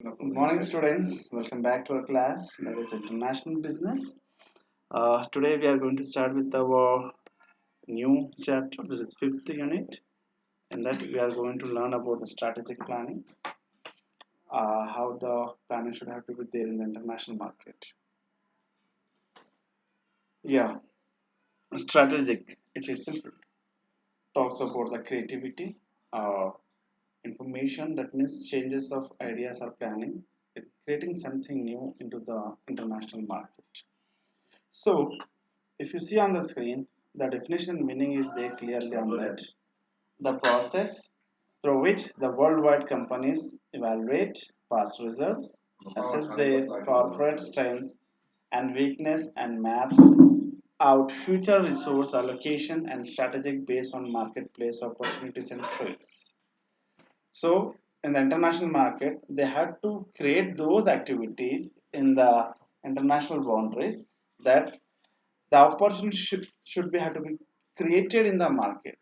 Good morning, students. Welcome back to our class. That is International Business. Today we are going to start with our new chapter. This is fifth unit. In that we are going to learn about the strategic planning, how the planning should have to be there in the international market. Yeah, strategic. It itself talks about the creativity, uh, information. That means changes of ideas or planning, creating something new into the international market. So, if you see on the screen, the definition and meaning is there clearly on that. The process through which the worldwide companies evaluate past results, assess their corporate strengths and weakness, and maps out future resource allocation and strategic based on marketplace opportunities and threats. So, in the international market, they had to create those activities in the international boundaries that the opportunity should be have to be created in the market.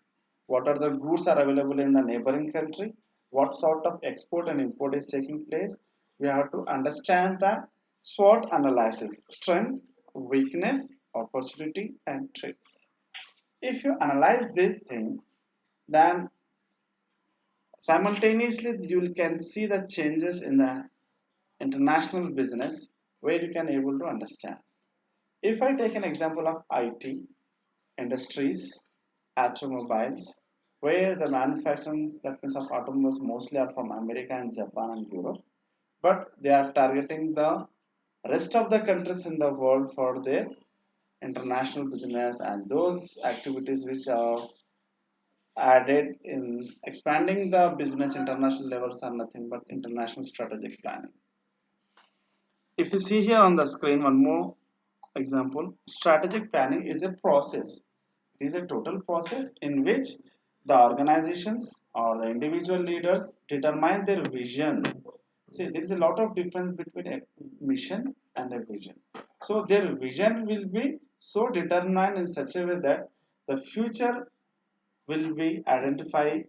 What are the goods are available in the neighboring country? What sort of export and import is taking place? We have to understand the SWOT analysis: strength, weakness, opportunity, and threats. If you analyze this thing, then simultaneously you can see the changes in the international business where you can able to understand. If I take an example of IT industries, automobiles, where the manufacturing that means of automobiles mostly are from America and Japan and Europe, but they are targeting the rest of the countries in the world for their international business, and those activities which are added in expanding the business international levels are nothing but international strategic planning. If you see here on the screen one more example, strategic planning is a process. It is a total process in which the organizations or the individual leaders determine their vision. See, there is a lot of difference between a mission and a vision. So their vision will be so determined in such a way that the future will be identified,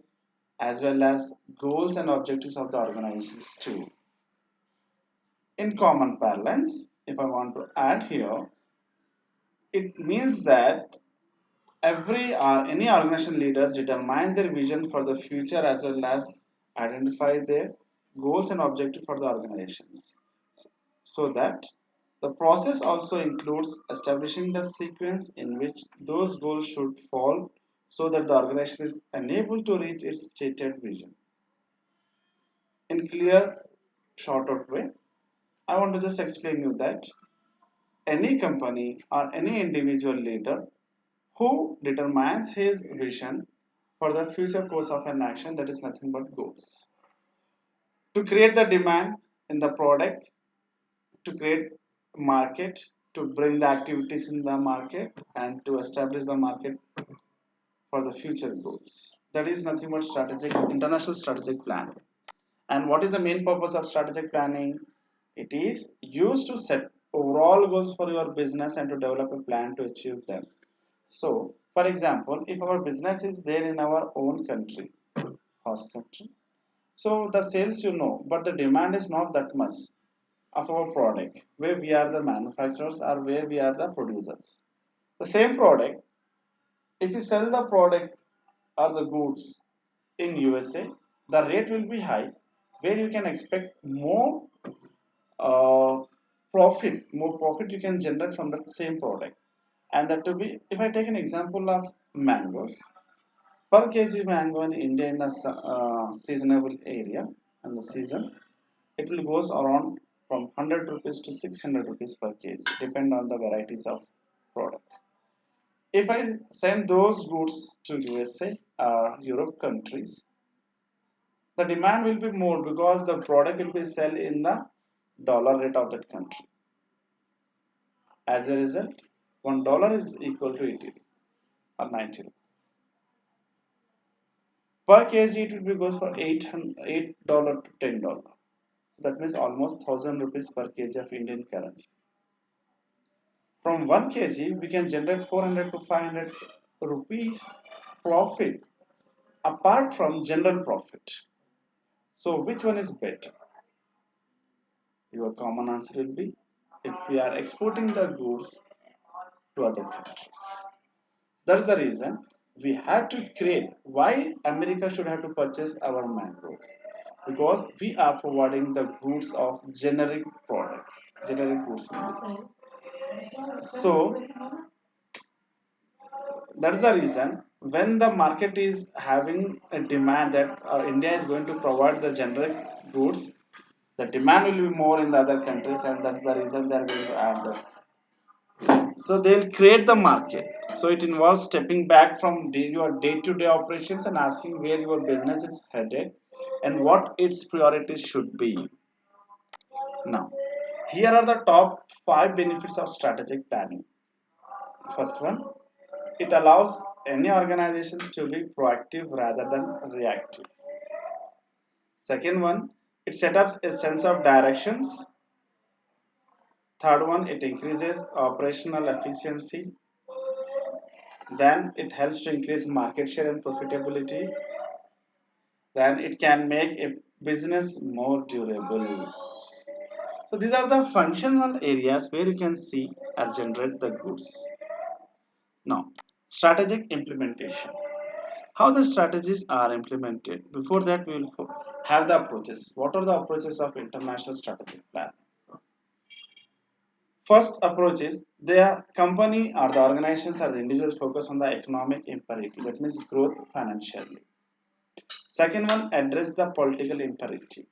as well as goals and objectives of the organizations too. In common parlance, if I want to add here, it means that every or any organization leaders determine their vision for the future, as well as identify their goals and objectives for the organizations. So that the process also includes establishing the sequence in which those goals should fall so that the organization is enabled to reach its stated vision. In clear, short out way, I want to just explain you that any company or any individual leader who determines his vision for the future course of an action, that is nothing but goals. To create the demand in the product, to create market, to bring the activities in the market, and to establish the market for the future goals. That is nothing but strategic, international strategic planning. And what is the main purpose of strategic planning? It is used to set overall goals for your business and to develop a plan to achieve them. So, for example, if our business is there in our own country, host country, so the sales but the demand is not that much of our product, where we are the manufacturers or where we are the producers. The same product, if you sell the product or the goods in USA, the rate will be high, where you can expect uh, more profit you can generate from that same product. And that to be, if I take an example of mangoes, per kg mango in India in the seasonable area and the season, it will goes around from 100 rupees to 600 rupees per kg, depend on the varieties of product. If I send those goods to USA or Europe countries, the demand will be more because the product will be sold in the dollar rate of that country. As a result, $1 is equal to 80 or 90. Per kg, it will be goes for $8 to $10. That means almost 1,000 rupees per kg of Indian currency. From 1 kg, we can generate 400 to 500 rupees profit apart from general profit. So, which one is better? Your common answer will be if we are exporting the goods to other countries. That's the reason we had to create why America should have to purchase our mangoes, because we are providing the goods of generic products, generic goods. So that's the reason when the market is having a demand that India is going to provide the generic goods, the demand will be more in the other countries, and that's the reason they are going to add that. So they'll create the market. So it involves stepping back from your day-to-day operations and asking where your business is headed and what its priorities should be. Now, here are the top 5 benefits of strategic planning. First one, it allows any organizations to be proactive rather than reactive. Second one, it sets up a sense of directions. Third one, it increases operational efficiency. Then it helps to increase market share and profitability. Then it can make a business more durable. So these are the functional areas where you can see or generate the goods. Now, strategic implementation. How the strategies are implemented. Before that, we will have the approaches. What are the approaches of international strategic plan? First approach is the company or the organizations or the individuals focus on the economic imperative. That means growth financially. Second one, address the political imperative.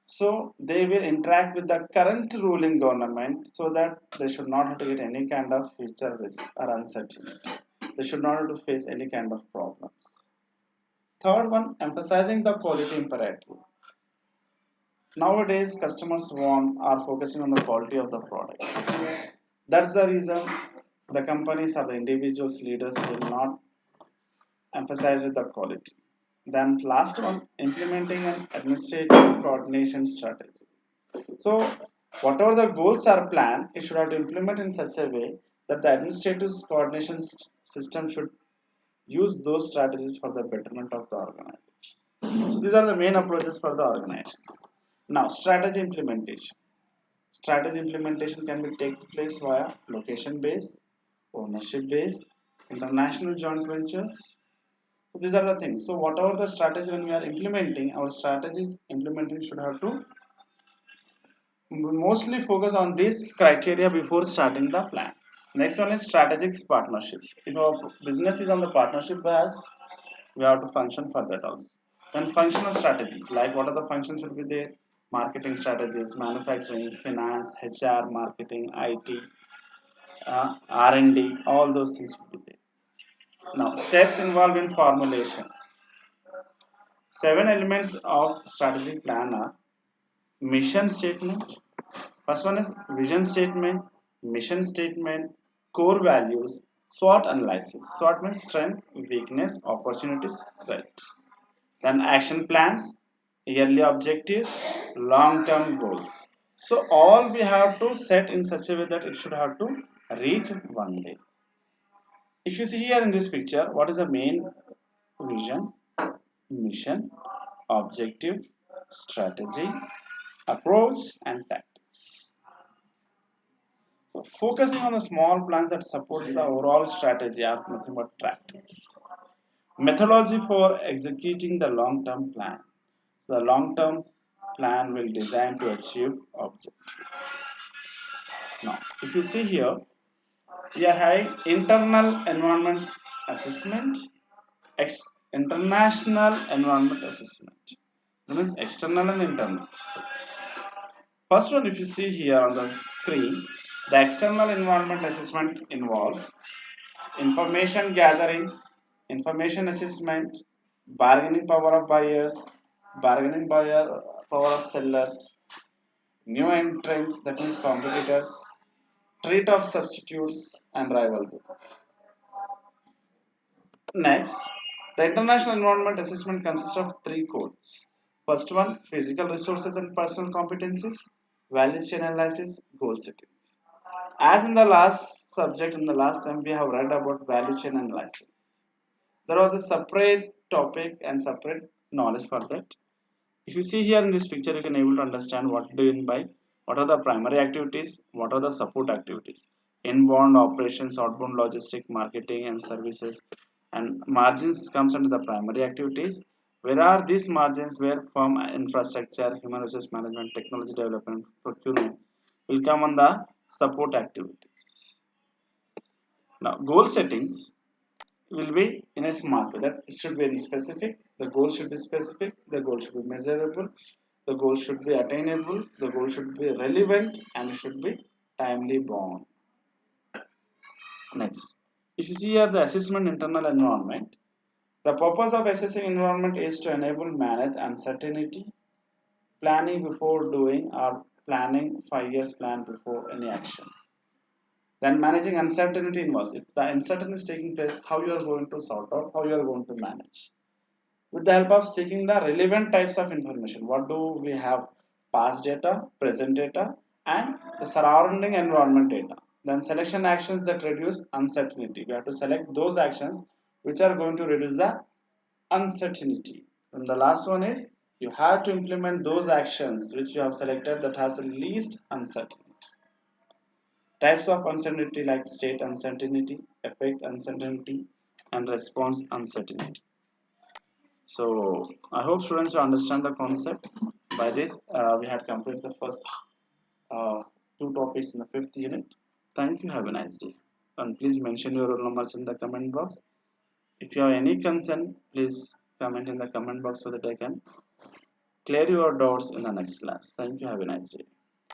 So they will interact with the current ruling government so that they should not have to get any kind of future risk or uncertainty. They should not have to face any kind of problems. Third one, emphasizing the quality imperative. Nowadays, customers are focusing on the quality of the product. That's the reason the companies or the individuals leaders will not emphasize with the quality. Then last one, implementing an administrative coordination strategy. So whatever the goals are planned, it should have to implement in such a way that the administrative coordination system should use those strategies for the betterment of the organization. So these are the main approaches for the organizations. Now, strategy implementation. Strategy implementation can be take place via location based, ownership based, international joint ventures. So these are the things. So whatever the strategy when we are implementing, our strategies implementing should have to mostly focus on this criteria before starting the plan. Next one is strategic partnerships. If our business is on the partnership base, we have to function for that also. Then functional strategies, like what are the functions will be there? Marketing strategies, manufacturing, finance, HR, marketing, IT, R&D, all those things will be there. Now, steps involved in formulation. 7 elements of strategic plan are mission statement. First one is vision statement, mission statement, core values, SWOT analysis. SWOT means strength, weakness, opportunities, threats. Then action plans, yearly objectives, long-term goals. So all we have to set in such a way that it should have to reach one day. If you see here in this picture, what is the main vision, mission, objective, strategy, approach, and tactics. So focusing on the small plans that supports the overall strategy are nothing but tactics. Methodology for executing the long-term plan. The long-term plan will design to achieve objectives. Now, if you see here, we are having internal environment assessment, international environment assessment. That means external and internal. First one, if you see here on the screen, the external environment assessment involves information gathering, information assessment, bargaining power of buyers, bargaining power of sellers, new entrants, that means competitors, treat of substitutes, and rivalry. Next, the international environment assessment consists of 3 codes. First one, physical resources and personal competencies, value chain analysis, goal settings. As in the last subject, in the last sem, we have read about value chain analysis. There was a separate topic and separate knowledge for that. If you see here in this picture, you can able to understand what do you mean by What are the primary activities? What are the support activities? Inbound operations, outbound logistic, marketing and services. And margins comes under the primary activities. Where are these margins? Where firm infrastructure, human resource management, technology development, procurement will come on the support activities. Now, goal settings will be in a smart way. That should be very specific. The goal should be specific. The goal should be measurable. The goal should be attainable. The goal should be relevant and it should be timely bound. Next, if you see here the assessment internal environment, the purpose of assessing environment is to enable manage uncertainty, planning before doing or planning 5 years plan before any action. Then managing uncertainty involves if the uncertainty is taking place, how you are going to sort out, how you are going to manage. With the help of seeking the relevant types of information, what do we have? Past data, present data, and the surrounding environment data. Then selection actions that reduce uncertainty. We have to select those actions which are going to reduce the uncertainty. And the last one is you have to implement those actions which you have selected that has the least uncertainty. Types of uncertainty like state uncertainty, effect uncertainty, and response uncertainty. So I hope students will understand the concept. By this, we had completed the first uh, two topics in the fifth unit. Thank you. Have a nice day. And please mention your roll numbers in the comment box. If you have any concern, please comment in the comment box so that I can clear your doubts in the next class. Thank you. Have a nice day.